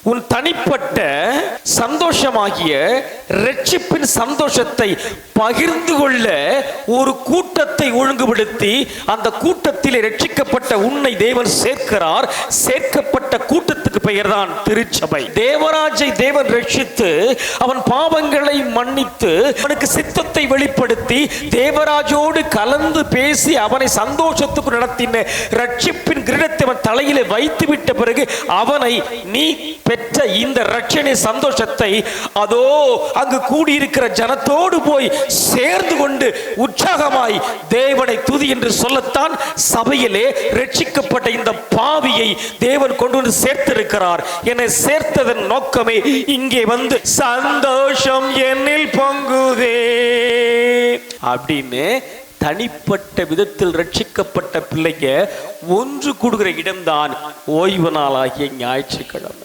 உன் தனிப்பட்ட சந்தோஷமாகிய இரட்சிப்பின் சந்தோஷத்தை பகிர்ந்து கொள்ள ஒரு கூட்டத்தை ஒழுங்குபடுத்தி அந்த கூட்டத்தில் ரட்சிக்கப்பட்ட உன்னை தேவன் சேர்க்கிறார். சேர்க்கப்பட்ட கூட்டத்துக்கு பெயர் தான் திருச்சபை. தேவராஜை தேவன் ரட்சித்து அவன் பாவங்களை மன்னித்து அவனுக்கு சித்தத்தை வெளிப்படுத்தி தேவராஜோடு கலந்து பேசி அவனை சந்தோஷத்துக்கு நடத்தின ரட்சிப்பின் கிரீடத்தை அவன் தலையிலே வைத்து விட்ட பிறகு அவனை நீ பெற்ற இந்த ரட்சணை சந்தோஷத்தை அதோ அங்கு கூடியிருக்கிற ஜனத்தோடு போய் சேர்ந்து கொண்டு உற்சாகமாய் தேவனை துதி என்று சொல்லத்தான் சபையிலே ரட்சிக்கப்பட்ட இந்த பாவியை தேவன் கொண்டு வந்து சேர்த்திருக்கிறார். என்னை சேர்த்ததன் நோக்கமே இங்கே வந்து சந்தோஷம் என்னில் பொங்குதே அப்படின்னு தனிப்பட்ட விதத்தில் ரட்சிக்கப்பட்ட பிள்ளைங்க ஒன்று கூடுகிற இடம்தான் ஓய்வு நாளாகிய ஞாயிற்றுக்கிழமை.